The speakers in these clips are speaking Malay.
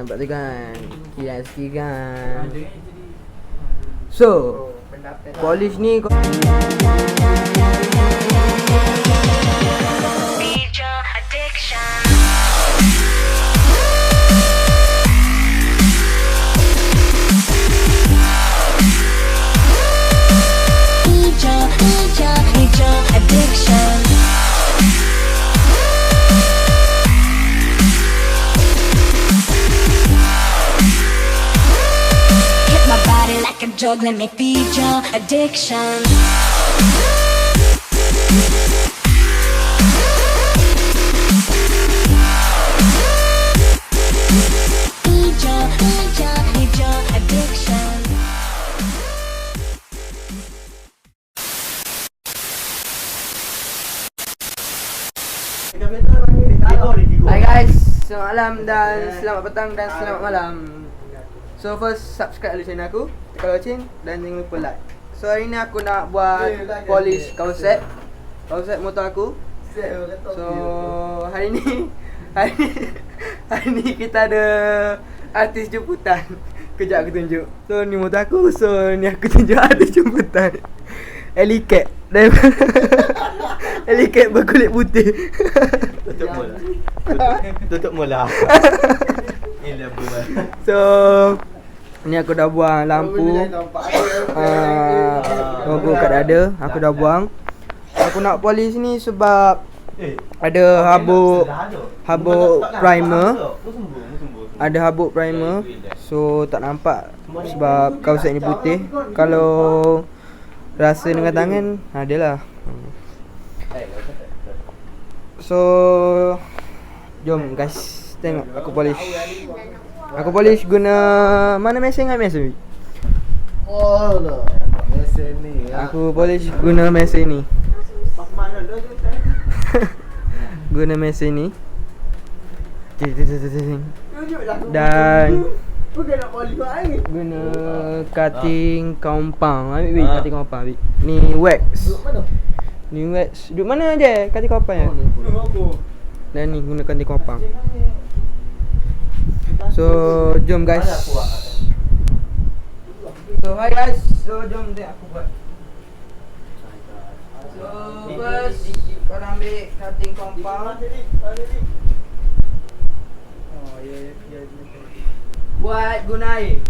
Nampak tu kan, kian sikit kan. So polish ni drug, let me feed your addiction. Feed your addiction. Hai guys, selamat malam dan selamat petang dan selamat malam. So first subscribe dulu channel aku, tekan loceng dan jangan lupa like. So hari ni aku nak buat polish coverset motor aku. So hari ni kita ada artis jemputan. Kejap aku tunjuk. So ni motor aku, so ni aku tunjuk artis jemputan. Elicat Elicat berkulit putih. Tutup mula. Ini buat. So ni aku dah buang lampu, logo kat dada aku dah buang. Aku nak polish ni sebab ada habuk primer. Ada habuk primer, so tak nampak sebab coverset ni putih. Kalau rasa dengan tangan, adalah. So jom guys, tengok aku polish. Aku polish guna mana mesin dengan mesin? Oh no. Mesin ni. Aku polish guna mesin ni. Guna mesin ni. Dan guna cutting compound. Ambil cutting compound. Ni wax. Ni wax. Duduk mana je cutting compound ya? Dan ni guna cutting compound. So jom guys. So hi guys. So jom tengok aku buat. So first kau ambil cutting compound. Oh ya. Buat guna air.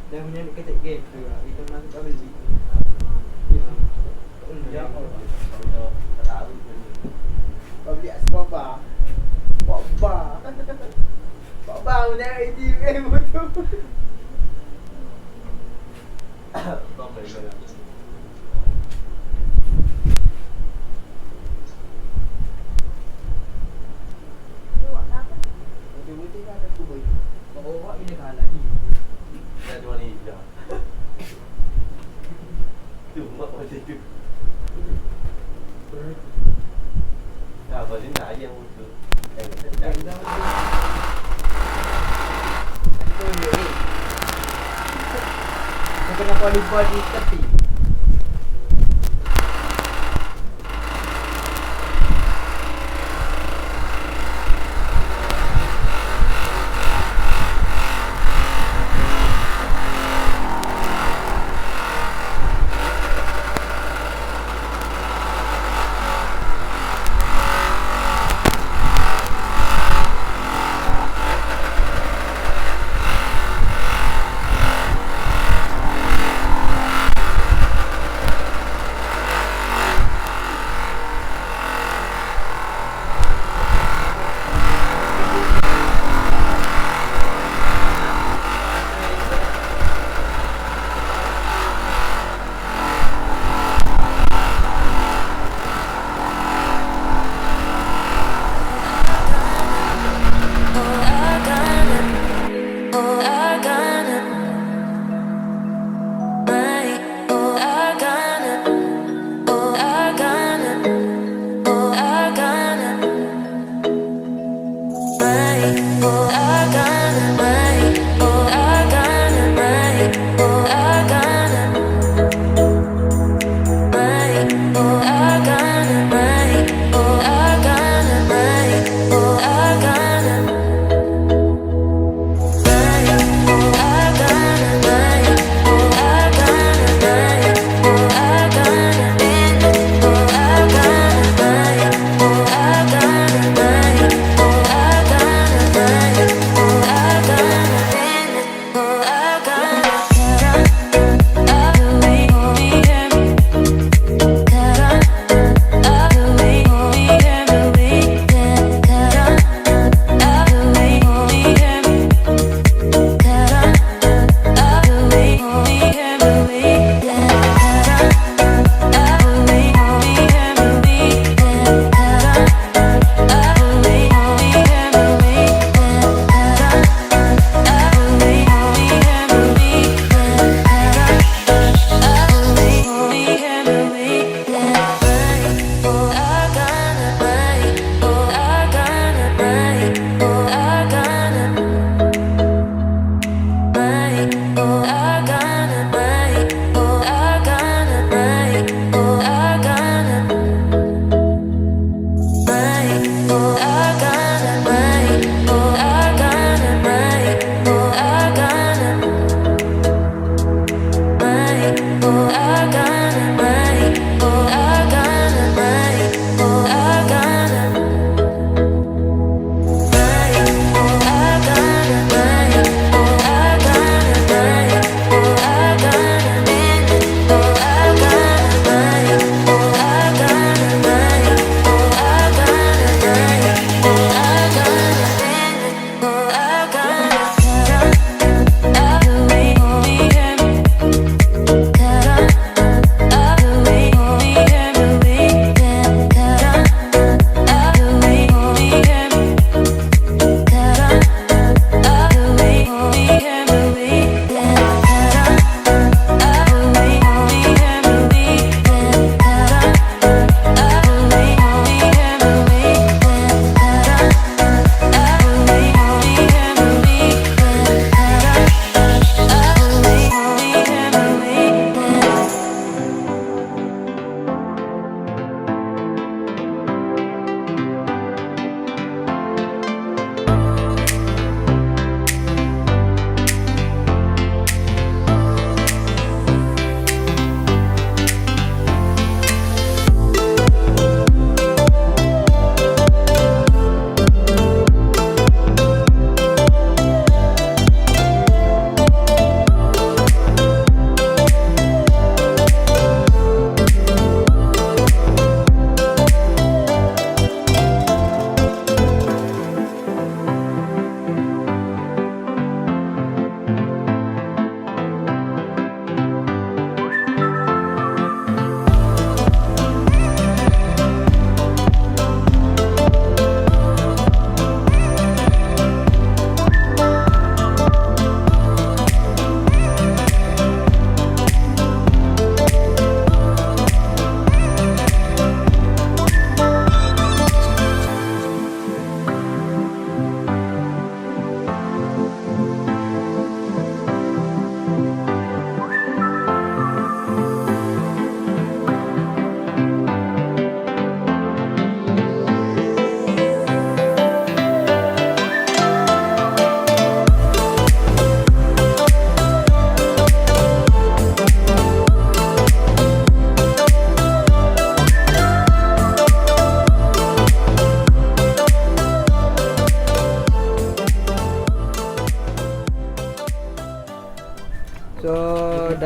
Dan punya ketik game tu lah. Kita masuk kat beli. Ya Allah. Kau beli asbab bar. Bak bar punya ATM betul. Kau beli mana? Betul-betul kan aku beli. Bawa ini kan lagi. Dah dua ni dah. Tu mak macam tu. Dah balik nak yang betul. Kau kena qualify di tepi.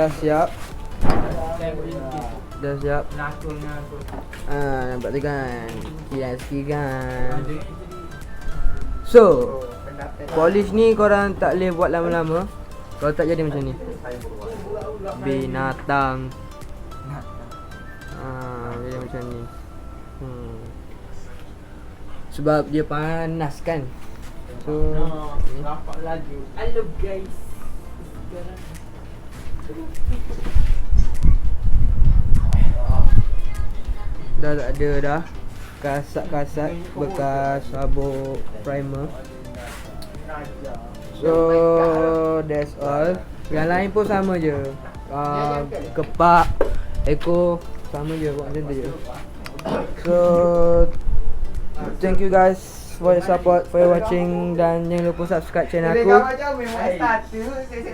dah siap. Dah siap. Nampak tu kan. Sikit kan. So, polish ni korang tak boleh buat lama-lama. Kalau tak jadi macam ni. Binatang. Jadi macam ni. Sebab dia panas kan. So, nampak laju. Hello guys. dah tak ada dah. Kasat-kasat bekas Habuk primer. So, that's all. Yang lain pun sama je. Kepak, ekor sama je, buat macam tu je. So, thank you guys for your support, for your watching, dan jangan lupa subscribe channel aku.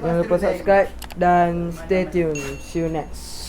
Jangan lupa subscribe dan stay tune. See you next.